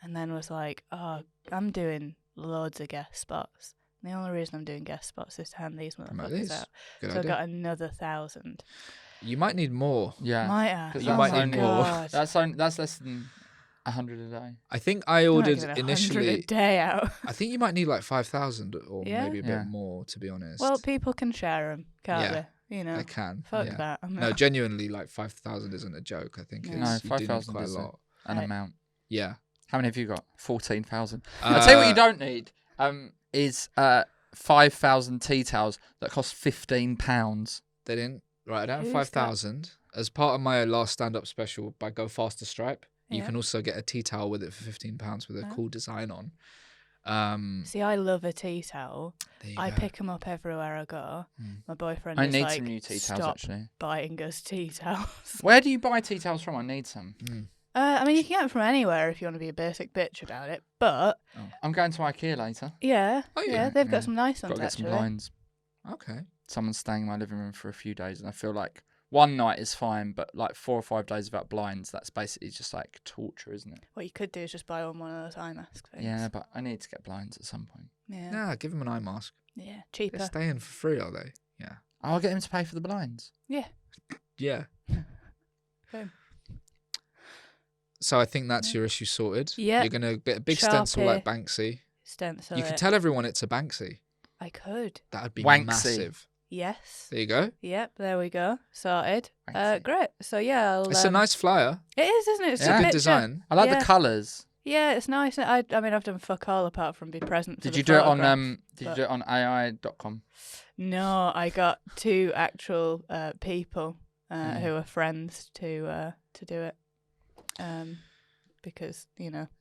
and then was like, oh, I'm doing loads of guest spots. And the only reason I'm doing guest spots is to hand these motherfuckers out. Good so idea. I got another 1,000. You might need more. Yeah. Might I? Because You might need more. That's less than 100 a day. I think I ordered initially. a day out. I think you might need like 5,000 or Yeah? maybe a bit more, to be honest. Well, people can share them, can't Yeah. they? You know, they can. fuck yeah. that. I'm No, not. genuinely, like 5,000 isn't a joke. I think No. it's No, you do need 5,000 quite a is lot. an amount. Yeah. How many have you got? 14,000. I'll tell you what you don't need. Is 5,000 tea towels that cost £15. They didn't write it down. Who's 5,000. As part of my last stand-up special by Go Faster Stripe, you Yeah. can also get a tea towel with it for £15 with a cool design on. See, I love a tea towel. There you I go. pick them up everywhere I go. My boyfriend I is need like, some new tea towels, stop actually. buying us tea towels. Where do you buy tea towels from? I need some. I mean, you can get them from anywhere if you want to be a basic bitch about it. But I'm going to IKEA later. yeah, Oh, yeah. yeah, they've Yeah. got some nice Got ones to get some actually. blinds. Okay. Someone's staying in my living room for a few days, and I feel like one night is fine, but like 4 or 5 days without blinds, that's basically just like torture, isn't it? What you could do is just buy one of those eye mask things. Yeah, but I need to get blinds at some point. Yeah. Nah, give them an eye mask. Yeah. They're Cheaper. staying for free, are they? Yeah. I'll get him to pay for the blinds. Yeah. Yeah. Boom. So I think that's your issue sorted. Yeah. You're going to get a big stencil Sharpie. like Banksy. Stencil. You could it. tell everyone it's a Banksy. I could. That would be Wanksy. massive. Yes. There you go. Yep. There we go. Sorted. Fancy. Great. So yeah, I'll, It's a nice flyer. It is, isn't it? It's It's a a good picture. design. I like Yeah. the colours. Yeah, it's nice. I mean, I've done fuck all apart from be present. For Did the you do it on photograph, Did you but- do it on AI.com? No, I got 2 actual people who are friends to do it. Because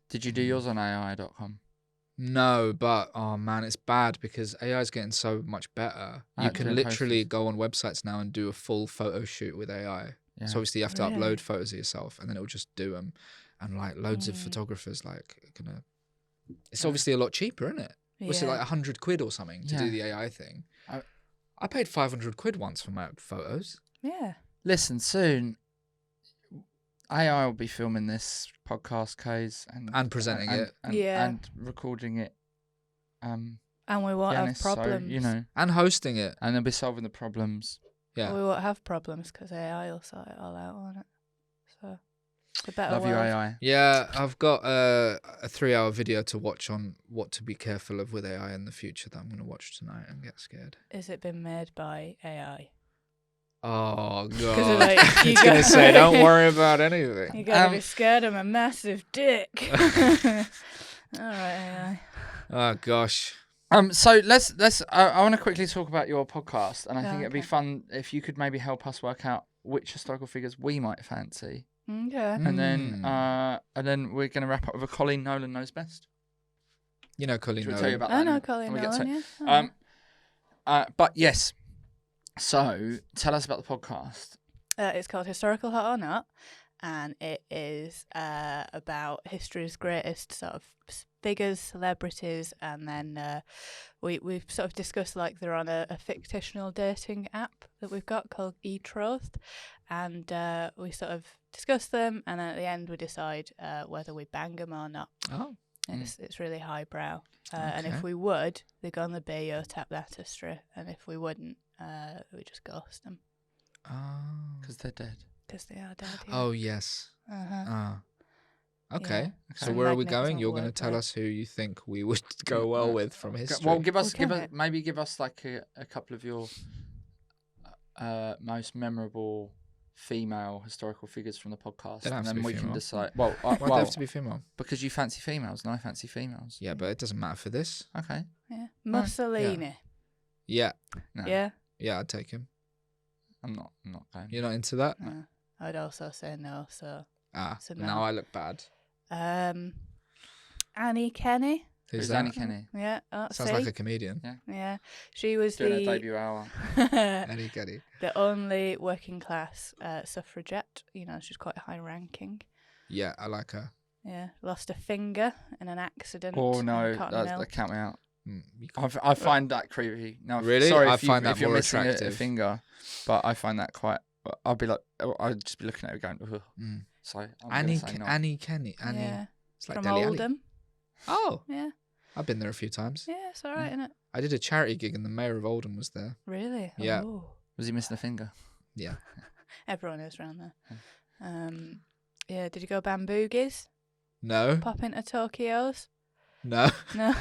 Did you do yours on AI.com? No, but oh man, it's bad because AI is getting so much better. I You had to can do literally posters. go on websites now and do a full photo shoot with AI. Yeah. So obviously you have to Really? upload photos of yourself, and then it'll just do them. And like loads of photographers like gonna. It's obviously a lot cheaper, isn't it? Was it like £100 or something to do Yeah. the AI thing? I paid £500 once for my photos. yeah. Listen, soon AI will be filming this podcast, K's, And presenting it. and recording it. And we won't pianist, have problems. So, And hosting it. and they'll be solving the problems. Yeah. We won't have problems because AI will sort it all out on it. So it's a better Love you, world. AI. Yeah, I've got a 3-hour video to watch on what to be careful of with AI in the future that I'm going to watch tonight and get scared. Is it been made by AI? Oh, 'Cause God. like, you It's going to got- say, don't worry about anything. You gotta be scared of my massive dick. All right, AI. Oh, gosh. So let's. I want to quickly talk about your podcast, and I think it'd be Okay. fun if you could maybe help us work out which historical figures we might fancy, Okay. and then we're going to wrap up with a Colleen Nolan knows best. You know Colleen Should we Nolan. tell you about I that? know and Colleen we get Nolan, to- yeah. But yes. So tell us about the podcast. It's called Historical Hot or Not, and it is about history's greatest sort of figures, celebrities, and then we've sort of discussed like they're on a fictional dating app that we've got called eTrothed, and we sort of discuss them, and then at the end we decide whether we bang them or not. Oh. It's really highbrow, and if Okay. we would, they're gonna be your tap that history, and if we wouldn't, we just ghost them Oh. Because they're dead. because they are dead. Yeah. Oh, yes. Uh-huh. Ah. Okay. Yeah. So Okay. where are we Magnet going? doesn't You're going to work, tell right? us who you think we would go well with from history. Well, give us Okay. give us like a couple of your most memorable female historical figures from the podcast, They don't and have to then be we can female. decide. Well, Why do they have to be female? because you fancy females and I fancy females. Yeah, but it doesn't matter for this. Okay. Yeah. Mussolini. Yeah. No, Yeah. Yeah, I'd take him. I'm not going. You're not into that? No. I'd also say no. So, So no. now I look bad. Annie Kenny. Who's Who's that? Annie Kenny? Yeah. Sounds like a comedian. Yeah. She was Doing her the debut hour. Annie Kenny. the only working class suffragette. You know, she's quite high ranking. Yeah, I like her. Yeah. Lost a finger in an accident. Oh on no, Cotton Mill. that count me out. You can't- I find that creepy. No, Really? Sorry I if find that if you're more missing a attractive. finger, but I find that quite. I'd be like, I'd just be looking at it going, ugh. Mm. So I'm Annie, gonna say no. Annie Kenny. Annie. Yeah. It's like from Deli Alley. Oldham. Oh, Yeah. I've been there a few times. Yeah, it's all right, isn't it? I did a charity gig and the mayor of Oldham was there. Really? Yeah. Oh. Was he missing a finger? Yeah. Everyone is around there. Yeah, did you go Bamboogies? No. Pop into Tokyo's? No. No.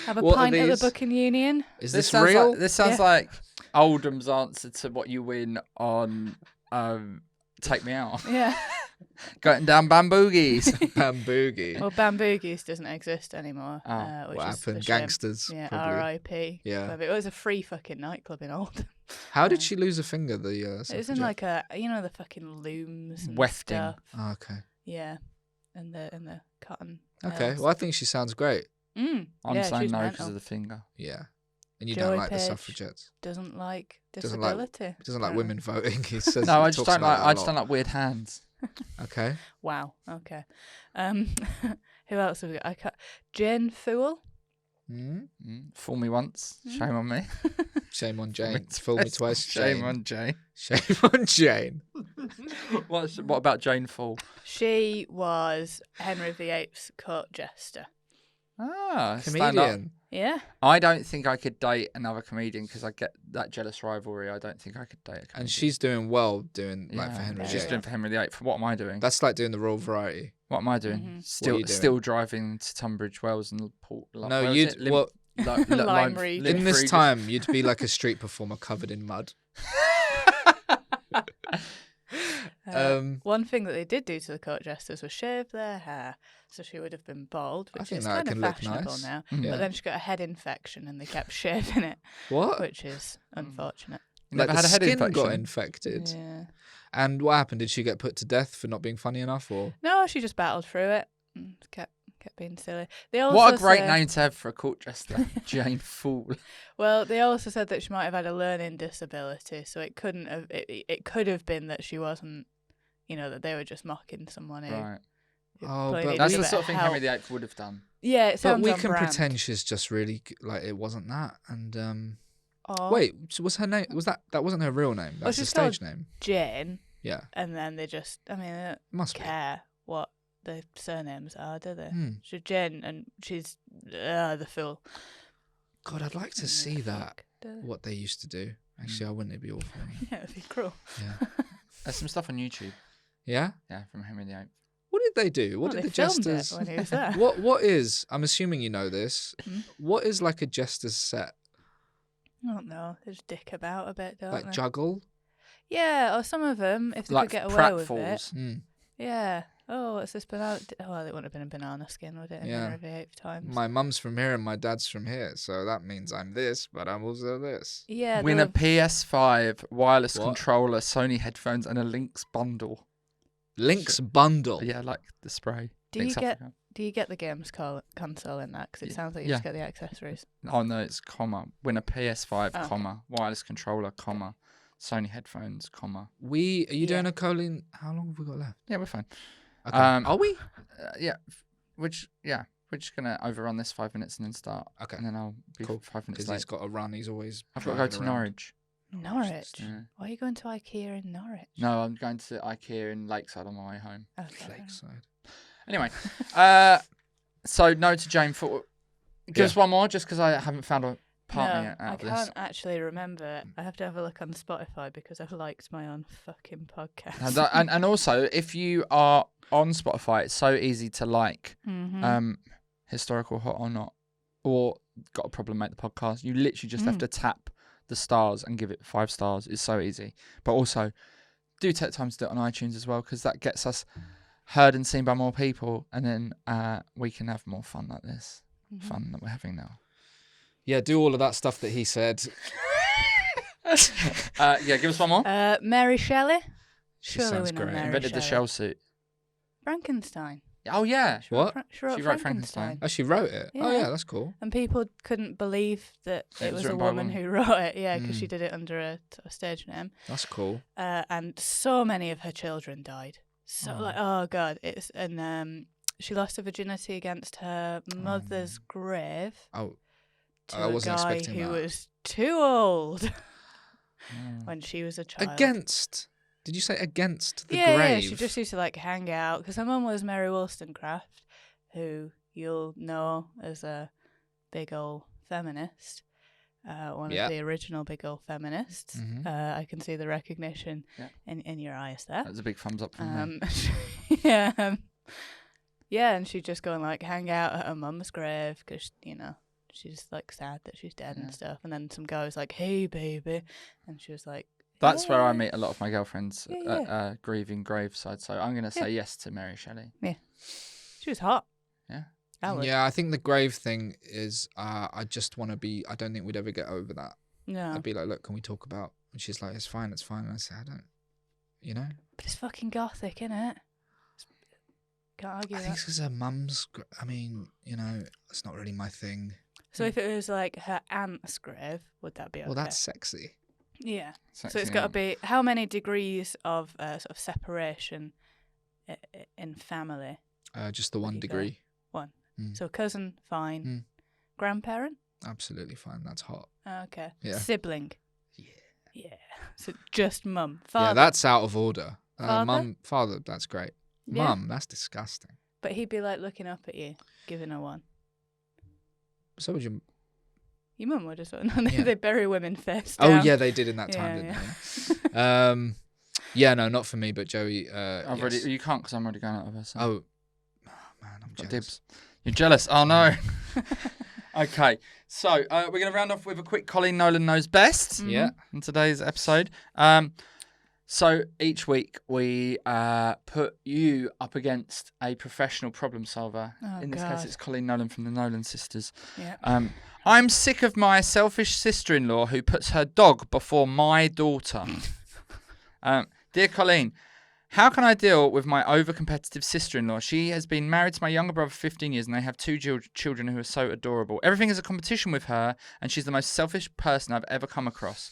Have a What are pint at the these? Booking Union? Is This this sounds real? Like, this sounds like Oldham's answer to what you win on Take Me Out. Yeah. Going down Bamboogies. Bamboogie. Well, Bamboogies doesn't exist anymore. Oh, which What is happened? a shame. Gangsters. Yeah, probably. R.I.P. Yeah. But it was a free fucking nightclub in Oldham. How did she lose a finger? The It was in suffragette? like the fucking looms and Wefting. stuff. Oh, okay. Yeah, and the cotton. Okay. nails. Well, I think she sounds great. I'm I'm saying she's no mental. because of the finger. Yeah. And you Joey don't like the Page. suffragettes. Doesn't like Doesn't like- disability. Doesn't like apparently. women voting. He says. No, he I just talks don't about like. that a I just lot. don't like weird hands. Okay. Wow. Okay. Who else have we got? Jane Fool. Mm? Fool me once, shame on me. Shame on Jane. Fool me twice. Shame Jane. on Jane. Shame on Jane. What about Jane Fool? She was Henry VIII's court jester. Ah, stand up. Comedian. Yeah. I don't think I could date another comedian because I get that jealous rivalry. I don't think I could date a comedian. And she's doing well doing like for Henry She's VIII. doing for Henry VIII. What am I doing? That's like doing the Royal Variety. What am I doing? Mhm. Still, What are you doing? still driving to Tunbridge Wells and Port. No, where is you'd it? Lim- well Lime Region. in this time you'd be like a street performer covered in mud. One thing that they did do to the court jesters was shave their hair, so she would have been bald, I which think is that kind of can look fashionable nice. now. Mm. Yeah. But then she got a head infection, and they kept shaving it, What? which is unfortunate. You Like never the had a head skin infection? got infected. Yeah. And what happened? Did she get put to death for not being funny enough, or? No, she just battled through it. And kept being silly. They also What a great say- name to have for a court jester, Jane Fool. Well, they also said that she might have had a learning disability, so it couldn't have. It could have been that she wasn't. That they were just mocking someone who. Right. who Oh, probably but needed That's a the bit sort of of thing help. Henry VIII would have done. Yeah, it But sounds we on can brand. pretend she's just really like it wasn't that. And Or wait, so was her name? Was that wasn't her real name? That's the she's stage called- name. Jane, Yeah, and then they just. I mean, they don't must be. care what the surnames are, do they? Hmm. She's Jane, and she's the fool. God, I'd like to see that. What they used to do. Actually, I wouldn't. It'd be awful. Yeah, it'd be cruel. Yeah. There's some stuff on YouTube. Yeah. Yeah, from Henry VIII. What did they do? What Well, did they the filmed it jesters? when he was there. What is? I'm assuming you know this. Hmm? What is like a jester's set? I don't know. They just dick about a bit, don't Like they? juggle? Yeah, or some of them, if they Like could get away with it. pratfalls. Mm. Yeah. Oh, what's this banana? Oh, it wouldn't have been a banana skin, would it? In Yeah. Henry VIII times. My mum's from here and my dad's from here, so that means I'm this, but I'm also this. Yeah. Win a PS5, wireless What? controller, Sony headphones, and a Lynx bundle. Lynx bundle. Yeah, like the spray. Do Lynx you get- Africa. Do you get the games console in that? Because it sounds like you Yeah. just get the accessories. Oh no, it's comma. Win a PS5, Oh, okay. comma. Wireless controller, comma. Sony headphones, comma. Are you doing Yeah. a Colleen? How long have we got left? Yeah, we're fine. Okay. Are we? Yeah. We're just gonna overrun this 5 minutes and then start. Okay. And then I'll be Cool. 5 minutes Because late. he's got a run. He's always. I've got to go driving to around. Norwich. Norwich? Yeah. Why are you going to IKEA in Norwich? No, I'm going to IKEA in Lakeside on my way home. Okay. Lakeside. Anyway, so no to Jane Fool. Give us one more, just because I haven't found a partner No, yet I out of can't this. actually remember it. I have to have a look on Spotify because I've liked my own fucking podcast. And also, if you are on Spotify, it's so easy to like Mhm. Historical Hot or Not, or Got a Problem Mate the podcast. You literally just have to tap the stars and give it 5 stars. It's so easy. But also, do take time to do it on iTunes as well, because that gets us heard and seen by more people, and then we can have more fun like this. Mhm. Fun that we're having now. Yeah, do all of that stuff that he said. Yeah, give us one more. Mary Shelley? She Surely sounds we know great. Mary Invented the Shelley. shell suit. Frankenstein. Oh yeah. She wrote What? Fra- She wrote Frankenstein. Oh, she wrote it. Oh, Yeah. yeah, that's cool. And people couldn't believe that it was a written by a woman woman. who wrote it. Yeah, because Mm. she did it under a stage name. That's cool. And so many of her children died. So oh god, she lost her virginity against her mother's grave Oh, to I wasn't a guy expecting who that. was too old Mm. when she was a child. Against Did you say against the yeah, grave? Yeah, she just used to like hang out because her mum was Mary Wollstonecraft, who you'll know as a big old feminist. One of the original big old feminists. Mm-hmm. I can see the recognition in your eyes there. That was a big thumbs up from me. Yeah, yeah, and she'd just go and like hang out at her mum's grave because she's like sad that she's dead and stuff. And then some guy was like, "Hey, baby," and she was like, That's where I meet a lot of my girlfriends Yeah. at grieving graveside. So I'm going to say yes to Mary Shelley. Yeah, she was hot. Yeah. Yeah, I think the grave thing is, I just want to be, I don't think we'd ever get over that. No, I'd be like, look, can we talk about, and she's like, it's fine. And I say, I don't, but it's fucking gothic, innit? Can't argue I that. think it's because her mum's, I mean, it's not really my thing. So if it was like her aunt's grave, would that be okay? Well, that's sexy. Yeah. Sexy So it's got to aunt. be how many degrees of sort of separation in family? Just the one Would you go? degree. One. Mm. So cousin, fine. Mm. Grandparent? Absolutely fine. That's hot. Okay. Yeah. Sibling? Yeah. Yeah. So just mum. Father? Yeah, that's out of order. Father? Father, that's great. Yeah. Mum, that's disgusting. But he'd be like looking up at you, giving her one. So would you? Your mum would as well. No, Yeah. they bury women face down. Oh yeah, they did in that time, didn't they? Yeah, no, not for me, but Joey. I've Yes. already. You can't because I'm already going out of her. So. Oh man, I'm Got jealous. dibs. You're jealous? Oh no. Okay, so we're going to round off with a quick Colleen Nolan Knows Best Yeah. in today's episode. So each week we put you up against a professional problem solver. Oh, in this God. case, it's Colleen Nolan from the Nolan sisters. Yeah. I'm sick of my selfish sister-in-law who puts her dog before my daughter. Dear Colleen, how can I deal with my over-competitive sister-in-law? She has been married to my younger brother for 15 years and they have two children who are so adorable. Everything is a competition with her and she's the most selfish person I've ever come across.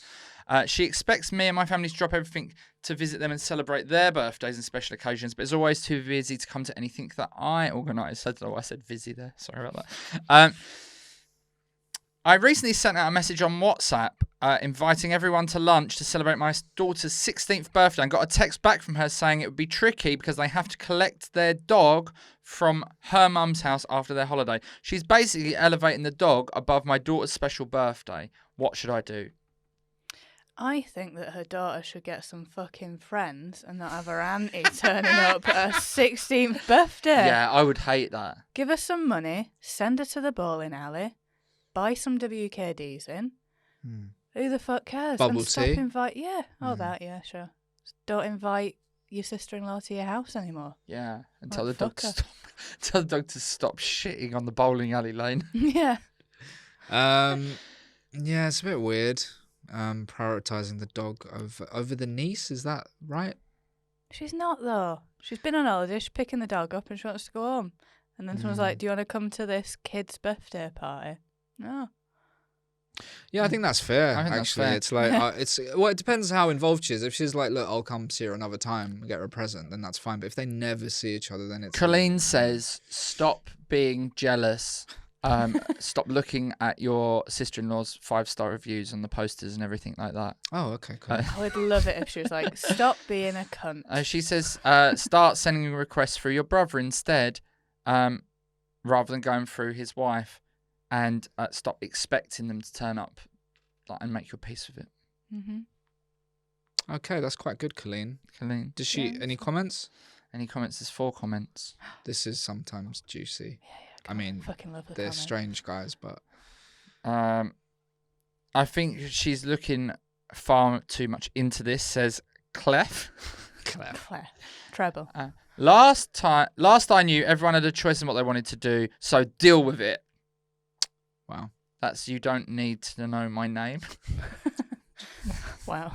She expects me and my family to drop everything to visit them and celebrate their birthdays and special occasions, but is always too busy to come to anything that I organise. I don't know why I said busy there. Sorry about that. I recently sent out a message on WhatsApp inviting everyone to lunch to celebrate my daughter's 16th birthday and got a text back from her saying it would be tricky because they have to collect their dog from her mum's house after their holiday. She's basically elevating the dog above my daughter's special birthday. What should I do? I think that her daughter should get some fucking friends and not have her auntie turning up at her 16th birthday. Yeah, I would hate that. Give her some money, send her to the bowling alley, buy some WKDs in. Who the fuck cares? Bubble and stop tea? That, yeah, sure. Don't invite your sister-in-law to your house anymore. Yeah, and Oh, tell the dog fuck her. to stop. Tell the dog to stop shitting on the bowling alley lane. Yeah. Yeah, it's a bit weird. Prioritizing the dog over the niece, is that right? She's not, though. She's been on holiday, she's picking the dog up and she wants to go home. And then someone's like, do you want to come to this kid's birthday party? No. Yeah, I think that's fair. I think that's Actually, fair. it's like it depends how involved she is. If she's like, look, I'll come see her another time and get her a present, then that's fine. But if they never see each other, then it's Colleen says, stop being jealous. Stop looking at your sister-in-law's 5-star reviews on the posters and everything like that. Oh, okay, cool. I would love it if she was like, stop being a cunt. She says, start sending requests through your brother instead, rather than going through his wife, and stop expecting them to turn up and make your peace with it. Mm-hmm. Okay, that's quite good, Colleen. Colleen, Does she any comments? any comments? There's 4 comments. This is sometimes juicy. Yeah, I mean, fucking love the they're comment. strange guys, but I think she's looking far too much into this, says Clef. Claire. Treble. Last I knew, everyone had a choice in what they wanted to do, so deal with it. Wow. That's you don't need to know my name. Wow.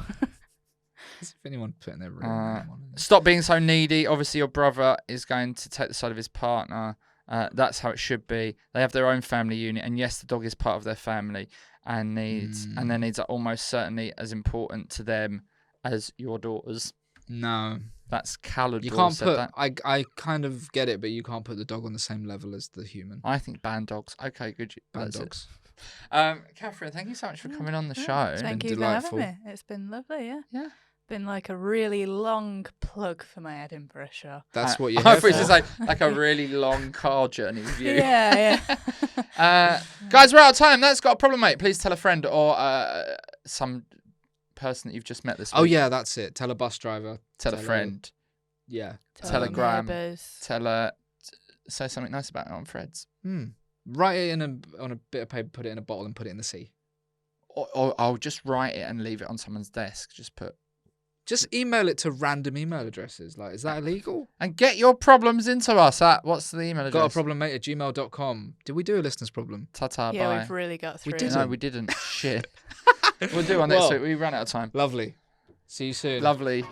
As if anyone putting their real name on it. Stop being so needy. Obviously, your brother is going to take the side of his partner. That's how it should be. They have their own family unit, and yes, the dog is part of their family, and their needs are almost certainly as important to them as your daughter's. No. That's Calidor You can't said put. that. I kind of get it, but you can't put the dog on the same level as the human. I think band dogs. Okay, good. Bad That's it. dogs. Kathryn, thank you so much for coming on the show. Thank been you delightful. for having me. It's been lovely, yeah. Yeah. Been like a really long plug for my Edinburgh show. That's what you I have. thought it was like a really long car journey with you. Yeah. Guys, we're out of time. That's got a problem, mate. Please tell a friend or some person that you've just met this week. Oh yeah, that's it. Tell a bus driver. Tell a friend. Yeah. Telegram. Neighbours. Tell her. Say something nice about it on Threads. Write it on a bit of paper, put it in a bottle, and put it in the sea. Or I'll just write it and leave it on someone's desk. Just email it to random email addresses. Like, is that illegal? And get your problems into us at, what's the email address? gotaproblemmate@gmail.com. Did we do a listener's problem? Ta-ta, Yeah, bye. we've really got through. We didn't. No, we didn't. Shit. We'll do one next week. We ran out of time. Lovely. See you soon. Lovely.